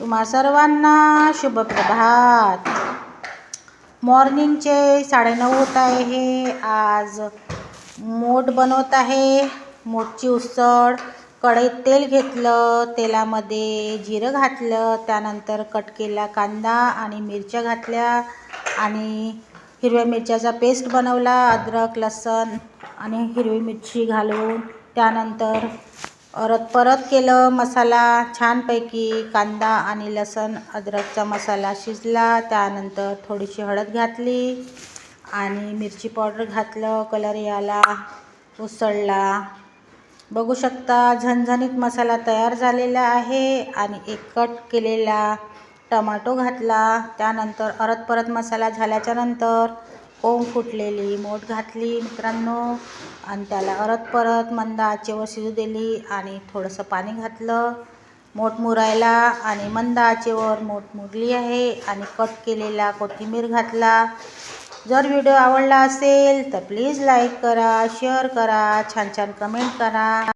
तुम्हा सर्वांना शुभ प्रभात। मॉर्निंगचे 9:30 होत आहे हे। आज मोड बनवत आहे। मोडची उसळ। कढईत तेल घेतलं, तेलामध्ये जिरं घातलं, त्यानंतर कट केला कांदा आणि मिरच्या घातल्या आणि हिरव्या मिरच्याचा पेस्ट बनवला, अद्रक लसूण आणि हिरवी मिरची घालून। त्यानंतर परत केलं मसाला छानपैकी। कांदा आणि लसूण अद्रकचा मसाला शिजला, त्यानंतर थोडीशी हळद घातली आणि मिरची पावडर घातलं, कलर याला उसळला। बघू शकता झणझणीत मसाला तयार झालेला आहे आणि एक कट केलेला टमाटो घातला। त्यानंतर परत मसाला झाल्याच्या नंतर कोंब फुटलेली मोठ घातली मित्रांनो आणि त्याला परत मंद आचेवर शिजू दिली आणि थोडंसं पाणी घातलं मोठ मुरायला आणि मंद आचेवर मोठ मुरली आहे आणि कट केलेला कोथिंबीर घातला। जर व्हिडिओ आवडला असेल तर प्लीज लाईक करा, शेअर करा, छान छान कमेंट करा।